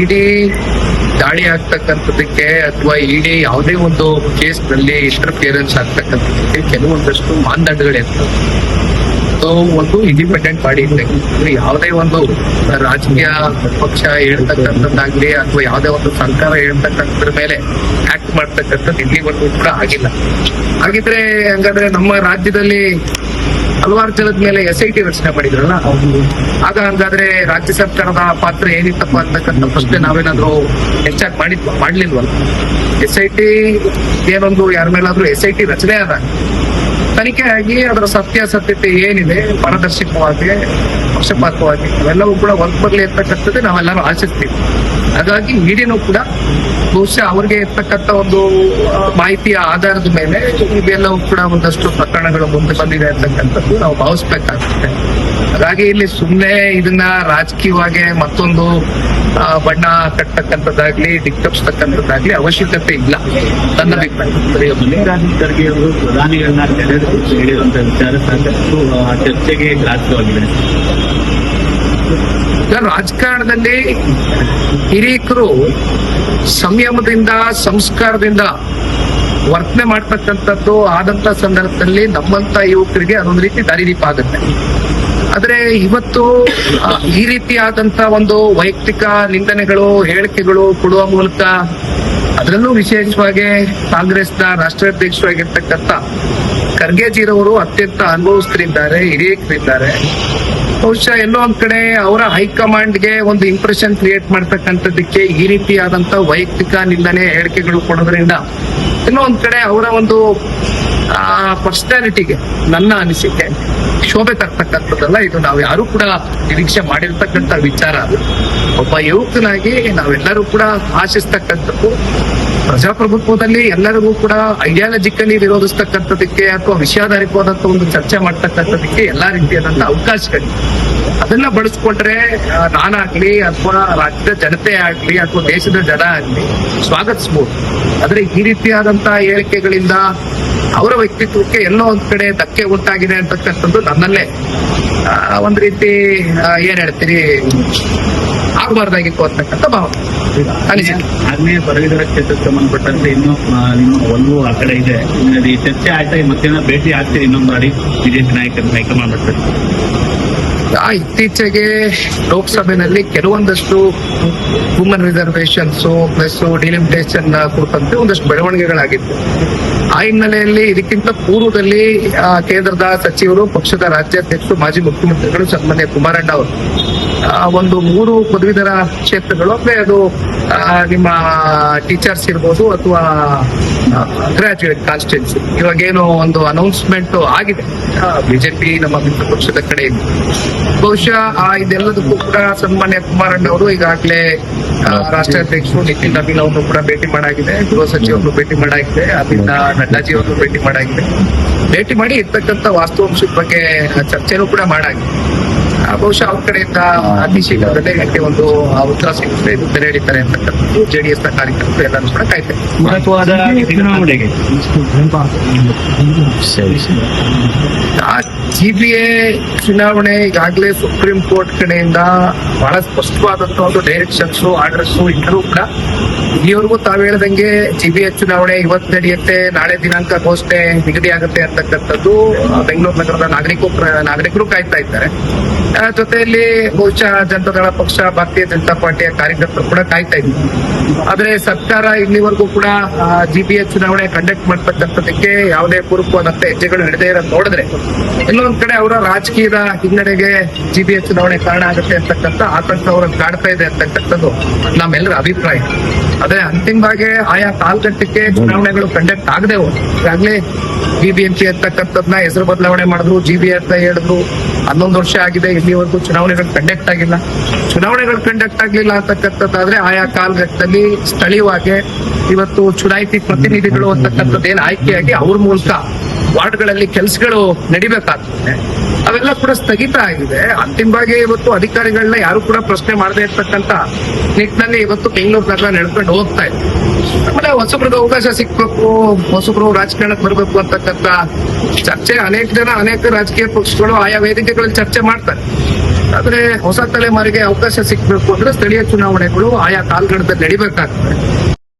ಇಡೀ ದಾಳಿ ಆಗ್ತಕ್ಕಂಥದಕ್ಕೆ ಅಥವಾ ಇಡೀ ಯಾವುದೇ ಒಂದು ಕೇಸ್ ನಲ್ಲಿ ಇಂಟರ್ಫಿಯರೆನ್ಸ್ ಆಗ್ತಕ್ಕಂಥದಕ್ಕೆ ಕೆಲವೊಂದಷ್ಟು ಮಾನದಂಡಗಳಿರ್ತವೆ. ಒಂದು ಇಂಡಿಪೆಂಡೆಂಟ್ ಬಾಡಿ ಇದ್ದಂಗೆ ಯಾವುದೇ ಒಂದು ರಾಜಕೀಯ ಪಕ್ಷ ಹೇಳ್ತಕ್ಕಂಥದ್ದಾಗ್ಲಿ ಅಥವಾ ಯಾವುದೇ ಒಂದು ಸರ್ಕಾರ ಹೇಳ್ತಕ್ಕಂಥದ್ರ ಮೇಲೆ ಆಕ್ಟ್ ಮಾಡ್ತಕ್ಕಂಥದ್ದು ಇಲ್ಲಿವರೆಗೂ ಕೂಡ ಆಗಿಲ್ಲ. ಹಾಗಿದ್ರೆ ಹಂಗಾದ್ರೆ ನಮ್ಮ ರಾಜ್ಯದಲ್ಲಿ ಹಲವಾರು ಜನದ ಮೇಲೆ SIT ರಚನೆ ಮಾಡಿದ್ರಲ್ಲ, ಆಗ ಹಂಗಾದ್ರೆ ರಾಜ್ಯ ಸರ್ಕಾರದ ಪಾತ್ರ ಏನಿತ್ತಪ್ಪ ಅಂತಕ್ಕಂಥ ಪ್ರಶ್ನೆ ನಾವೇನಾದ್ರೂ ಹೆಚ್ಚಾಗಿ ಮಾಡ್ಲಿಲ್ವಲ್ಲ. SIT ಏನೊಂದು ಯಾರ ಮೇಲಾದ್ರೂ SIT ರಚನೆ ಆದಾಗ ತನಿಖೆ ಆಗಿ ಅದರ ಸತ್ಯಾಸತ್ಯತೆ ಏನಿದೆ ಪಾರದರ್ಶಕವಾಗಿ ಪಕ್ಷಪಾತವಾಗಿ ಅವೆಲ್ಲವೂ ಕೂಡ ಹೊರಗೆ ಬರಲಿ ಇರ್ತಕ್ಕಂಥದ್ದೇ ನಾವೆಲ್ಲರೂ ಆಶಿಸ್ತೀವಿ. ಹಾಗಾಗಿ ಇಡಿನೂ ಕೂಡ ಬಹುಶಃ ಅವ್ರಿಗೆ ಇರ್ತಕ್ಕಂಥ ಒಂದು ಮಾಹಿತಿಯ ಆಧಾರದ ಮೇಲೆ ಇದೆಲ್ಲವೂ ಕೂಡ ಒಂದಷ್ಟು ಪ್ರಕರಣಗಳು ಮುಂದೆ ಬಂದಿದೆ ಅಂತಕ್ಕಂಥದ್ದು ನಾವು ಭಾವಿಸ್ಬೇಕಾಗುತ್ತೆ. ಹಾಗಾಗಿ ಇಲ್ಲಿ ಸುಮ್ಮನೆ ಇದನ್ನ ರಾಜಕೀಯವಾಗಿ ಮತ್ತೊಂದು ಬಣ್ಣ ಕಟ್ಟತಕ್ಕಂಥದ್ದಾಗ್ಲಿ ದಿಕ್ಕಪ್ಸ್ತಕ್ಕಂಥದ್ದಾಗ್ಲಿ ಅವಶ್ಯಕತೆ ಇಲ್ಲ ನನ್ನ ಅಭಿಪ್ರಾಯ. ಮಲ್ಲಿಕಾರ್ಜುನ ಖರ್ಗೆ ಅವರು ಪ್ರಧಾನಿಗಳನ್ನ ಹೇಳಿರುವಂತಹ ವಿಚಾರ ಸಾಕಷ್ಟು ಚರ್ಚೆಗೆ ಗ್ರಾಸವಾಗಿದೆ. ರಾಜಕಾರಣದಲ್ಲಿ ಹಿರಿಯರು ಸಂಯಮದಿಂದ ಸಂಸ್ಕಾರದಿಂದ ವರ್ತನೆ ಮಾಡ್ತಕ್ಕಂಥದ್ದು ಆದಂತ ಸಂದರ್ಭದಲ್ಲಿ ನಮ್ಮಂತ ಯುವಕರಿಗೆ ಅದೊಂದು ರೀತಿ ದಾರಿದೀಪ ಆಗುತ್ತೆ. ಆದ್ರೆ ಇವತ್ತು ಈ ರೀತಿಯಾದಂತ ಒಂದು ವೈಯಕ್ತಿಕ ನಿಂದನೆಗಳು ಹೇಳಿಕೆಗಳು ಕೊಡುವ ಮೂಲಕ ಅದರಲ್ಲೂ ವಿಶೇಷವಾಗಿ ಕಾಂಗ್ರೆಸ್ನ ರಾಷ್ಟ್ರಾಧ್ಯಕ್ಷರಾಗಿರ್ತಕ್ಕಂಥ ಖರ್ಗೆಜಿರವರು ಅತ್ಯಂತ ಅನುಭವಸ್ಥರಿದ್ದಾರೆ, ಹಿರಿಯರಿದ್ದಾರೆ. ಬಹುಶಃ ಎಲ್ಲೋ ಒಂದ್ ಕಡೆ ಅವರ ಹೈಕಮಾಂಡ್ಗೆ ಒಂದು ಇಂಪ್ರೆಷನ್ ಕ್ರಿಯೇಟ್ ಮಾಡ್ತಕ್ಕಂಥದ್ದಕ್ಕೆ ಈ ರೀತಿಯಾದಂತ ವೈಯಕ್ತಿಕ ನಿಂದನೆ ಹೇಳಿಕೆಗಳು ಕೊಡೋದ್ರಿಂದ ಎಲ್ಲೋ ಒಂದ್ ಕಡೆ ಅವರ ಒಂದು ಪರ್ಸನಾಲಿಟಿಗೆ ನನ್ನ ಅನಿಸಿಕೆ ಶೋಭೆ ತರ್ತಕ್ಕಂಥದ್ದಲ್ಲ. ಇದು ನಾವು ಯಾರು ಕೂಡ ನಿರೀಕ್ಷೆ ಮಾಡಿರ್ತಕ್ಕಂಥ ವಿಚಾರ. ಒಬ್ಬ ಯುವಕನಾಗಿ ನಾವೆಲ್ಲರೂ ಕೂಡ ಆಶಿಸ್ತಕ್ಕಂಥದ್ದು ಪ್ರಜಾಪ್ರಭುತ್ವದಲ್ಲಿ ಎಲ್ಲರಿಗೂ ಕೂಡ ಐಡಿಯಾಲಜಿಕಲಿ ವಿರೋಧಿಸ್ತಕ್ಕಂಥದಕ್ಕೆ ಅಥವಾ ವಿಷಯಾಧಾರಿತವಾದಂತ ಒಂದು ಚರ್ಚೆ ಮಾಡ್ತಕ್ಕಂಥದಕ್ಕೆ ಎಲ್ಲಾ ರೀತಿಯಾದಂತ ಅವಕಾಶಗಳಿವೆ. ಅದನ್ನ ಬಳಸ್ಕೊಂಡ್ರೆ ನಾನಾಗ್ಲಿ ಅಥವಾ ರಾಜ್ಯದ ಜನತೆ ಆಗ್ಲಿ ಅಥವಾ ದೇಶದ ಜನ ಆಗ್ಲಿ ಸ್ವಾಗತಿಸಬಹುದು. ಆದ್ರೆ ಈ ರೀತಿಯಾದಂತ ಹೇಳಿಕೆಗಳಿಂದ ಅವರ ವ್ಯಕ್ತಿತ್ವಕ್ಕೆ ಎಲ್ಲೋ ಒಂದ್ ಕಡೆ ಧಕ್ಕೆ ಉಂಟಾಗಿದೆ ಅಂತಕ್ಕಂಥದ್ದು ನನ್ನಲ್ಲೇ ಒಂದ್ ರೀತಿ ಏನ್ ಹೇಳ್ತೀರಿ ಆಗಬಾರ್ದಾಗಿತ್ತು ಅಂತಕ್ಕಂಥ ಭಾವನೆ ಅನಿಸಿಕೆ. ಆಗ್ನೇಯ ಪದವೀಧರ ಕ್ಷೇತ್ರಕ್ಕೆ ಸಂಬಂಧಪಟ್ಟಂತೆ ಇನ್ನೂ ನಿಮ್ಮ ಒಲವು ಆ ಕಡೆ ಇದೆ. ಈ ಚರ್ಚೆ ಆಯ್ತಾ ಮತ್ತೇನೋ ಭೇಟಿ ಆಗ್ತೀರಿ ಇನ್ನೊಂದು ಬಾರಿ ಬಿಜೆಪಿ ನಾಯಕರು ಹೈಕಮಾಂಡ್ ಮಾಡ್ತಾರೆ? ಇತ್ತೀಚೆಗೆ ಲೋಕಸಭೆಯಲ್ಲಿ ಕೆಲವೊಂದಷ್ಟು ವುಮನ್ ರಿಸರ್ವೇಶನ್ಸ್ ಪ್ಲಸ್ ಡಿಲಿಮಿಟೇಷನ್ ಕುರಿತಂತೆ ಒಂದಷ್ಟು ಬೆಳವಣಿಗೆಗಳಾಗಿತ್ತು. ಆ ಹಿನ್ನೆಲೆಯಲ್ಲಿ ಇದಕ್ಕಿಂತ ಪೂರ್ವದಲ್ಲಿ ಕೇಂದ್ರದ ಸಚಿವರು ಪಕ್ಷದ ರಾಜ್ಯಾಧ್ಯಕ್ಷರು ಮಾಜಿ ಮುಖ್ಯಮಂತ್ರಿಗಳು ಸನ್ಮಾನ್ಯ ಕುಮಾರಣ್ಣ ಅವರು ಒಂದು 3 ಪದವೀಧರ ಕ್ಷೇತ್ರಗಳು ಅಂದ್ರೆ ಅದು ನಿಮ್ಮ ಟೀಚರ್ಸ್ ಇರ್ಬೋದು ಅಥವಾ ಗ್ರಾಜುಯೇಟ್ ಕಾನ್ಸ್ಟಿಟ್ಯೂನ್ಸಿ ಇವಾಗೇನೋ ಒಂದು ಅನೌನ್ಸ್ಮೆಂಟ್ ಆಗಿದೆ ಬಿಜೆಪಿ ನಮ್ಮ ಮಿತ್ರ ಪಕ್ಷದ ಕಡೆಯಿಂದ. ಬಹುಶಃ ಇದೆಲ್ಲದಕ್ಕೂ ಕೂಡ ಸನ್ಮಾನ್ಯ ಕುಮಾರಣ್ಣ ಅವರು ಈಗಾಗಲೇ ರಾಷ್ಟ್ರಾಧ್ಯಕ್ಷರು ನಿತಿನ್ ನವೀನ್ ಅವ್ರನ್ನು ಕೂಡ ಭೇಟಿ ಮಾಡಾಗಿದೆ, ಗೃಹ ಸಚಿವರನ್ನು ಭೇಟಿ ಮಾಡಾಗಿದೆ, ಅಲ್ಲಿಂದ ನಡ್ಡಾಜಿ ಅವ್ರನ್ನು ಭೇಟಿ ಮಾಡಾಗಿದೆ. ಭೇಟಿ ಮಾಡಿ ಇರ್ತಕ್ಕಂಥ ವಾಸ್ತವಾಂಶದ ಬಗ್ಗೆ ಚರ್ಚೆನೂ ಕೂಡ ಮಾಡಾಗಿದೆ. ಬಹುಶಃ ಅವ್ರ ಕಡೆಯಿಂದ ಅತಿ ಶೀಘ್ರದಲ್ಲೇ ಇದಕ್ಕೆ ಒಂದು ಉತ್ತರ ಸಿಗುತ್ತೆ, ಇದು ತೆರೆ ಹಿಡಿತಾರೆ ಅಂತಕ್ಕಂಥದ್ದು JDS ನ ಕಾರ್ಯಕರ್ತರು ಎಲ್ಲರೂ ಕೂಡ ಕಾಯ್ತಾರೆ. ಮಹತ್ವದ ಚುನಾವಣೆಗೆ CBA ಚುನಾವಣೆ ಈಗಾಗಲೇ ಸುಪ್ರೀಂ ಕೋರ್ಟ್ ಕಡೆಯಿಂದ ಬಹಳ ಸ್ಪಷ್ಟವಾದಂತಹ ಒಂದು ಡೈರೆಕ್ಷನ್ಸ್ ಆರ್ಡರ್ಸ್ ಇದ್ರೂ ಕೂಡ ಇಲ್ಲಿವರೆಗೂ ತಾವು ಹೇಳ್ದಂಗೆ CBA ಚುನಾವಣೆ ಇವತ್ತು ನಡೆಯುತ್ತೆ, ನಾಳೆ ದಿನಾಂಕ ಘೋಷಣೆ ನಿಗದಿ ಆಗುತ್ತೆ ಅಂತಕ್ಕಂಥದ್ದು ಬೆಂಗಳೂರು ನಗರದ ನಾಗರಿಕರು ಕಾಯ್ತಾ ಇದ್ದಾರೆ. ಜೊತೆಯಲ್ಲಿ ಬಹುಶಃ ಜನತಾದಳ ಪಕ್ಷ ಭಾರತೀಯ ಜನತಾ ಪಾರ್ಟಿಯ ಕಾರ್ಯಕರ್ತರು ಕೂಡ ಕಾಯ್ತಾ ಇದ್ದಾರೆ. ಆದ್ರೆ ಸರ್ಕಾರ ಇಲ್ಲಿವರೆಗೂ ಕೂಡ CBA ಚುನಾವಣೆ ಕಂಡಕ್ಟ್ ಮಾಡ್ತಕ್ಕಂಥದಕ್ಕೆ ಯಾವುದೇ ಪೂರಕವಾದಂತ ಹೆಜ್ಜೆಗಳು ಹಿಡಿದೇ ಇರೋದು ನೋಡಿದ್ರೆ ಇನ್ನೊಂದ್ ಕಡೆ ಅವರ ರಾಜಕೀಯದ ಹಿನ್ನಡೆಗೆ CBA ಚುನಾವಣೆ ಕಾರಣ ಆಗುತ್ತೆ ಅಂತಕ್ಕಂಥ ಆತಂಕ ಅವರನ್ನು ಕಾಡ್ತಾ ಇದೆ ಅಂತಕ್ಕಂಥದ್ದು ನಮ್ಮೆಲ್ಲರ ಅಭಿಪ್ರಾಯ. ಆದ್ರೆ ಅಂತಿಮವಾಗಿ ಆಯಾ ಕಾಲಘಟ್ಟಕ್ಕೆ ಚುನಾವಣೆಗಳು ಕಂಡಕ್ಟ್ ಆಗದೆ ಹೋದ್ರು. ಈಗಾಗಲೇ BBMP ಅಂತಕ್ಕಂಥದ್ನ ಹೆಸರು ಬದಲಾವಣೆ ಮಾಡಿದ್ರು, GBA ಅಂತ ಹೇಳಿದ್ರು. 11 ವರ್ಷ ಆಗಿದೆ, ಇಲ್ಲಿವರೆಗೂ ಚುನಾವಣೆಗಳು ಕಂಡಕ್ಟ್ ಆಗಿಲ್ಲ. ಚುನಾವಣೆಗಳು ಕಂಡಕ್ಟ್ ಆಗ್ಲಿಲ್ಲ ಅಂತಕ್ಕಂಥದ್ದಾದ್ರೆ ಆಯಾ ಕಾಲಘಟ್ಟದಲ್ಲಿ ಸ್ಥಳೀಯವಾಗಿ ಇವತ್ತು ಚುನಾಯಿತಿ ಪ್ರತಿನಿಧಿಗಳು ಅಂತಕ್ಕಂಥದ್ದು ಏನ್ ಆಯ್ಕೆಯಾಗಿ ಅವ್ರ ಮೂಲಕ ವಾರ್ಡ್ಗಳಲ್ಲಿ ಕೆಲಸಗಳು ನಡಿಬೇಕಾಗ್ತದೆ, ಅವೆಲ್ಲ ಕೂಡ ಸ್ಥಗಿತ ಆಗಿದೆ. ಅಂತಿಮವಾಗಿ ಇವತ್ತು ಅಧಿಕಾರಿಗಳನ್ನ ಯಾರು ಕೂಡ ಪ್ರಶ್ನೆ ಮಾಡದೇ ಇರ್ತಕ್ಕಂಥ ನಿಟ್ಟಿನಲ್ಲಿ ಇವತ್ತು ಬೆಂಗಳೂರು ನಗರ ನಡ್ಕೊಂಡು ಹೋಗ್ತಾ ಇದೆ. ಆಮೇಲೆ ಹೊಸಬ್ರಿಗೆ ಅವಕಾಶ ಸಿಕ್ಬೇಕು, ಹೊಸಬ್ರು ರಾಜಕಾರಣಕ್ಕೆ ಬರಬೇಕು ಅಂತಕ್ಕಂಥ ಚರ್ಚೆ ಅನೇಕ ಜನ ಅನೇಕ ರಾಜಕೀಯ ಪಕ್ಷಗಳು ಆಯಾ ವೇದಿಕೆಗಳಲ್ಲಿ ಚರ್ಚೆ ಮಾಡ್ತಾರೆ. ಆದ್ರೆ ಹೊಸ ತಲೆಮಾರಿಗೆ ಅವಕಾಶ ಸಿಗ್ಬೇಕು ಅಂದ್ರೆ ಸ್ಥಳೀಯ ಚುನಾವಣೆಗಳು ಆಯಾ ಕಾಲಘಟ್ಟದಲ್ಲಿ ನಡಿಬೇಕಾಗ್ತದೆ.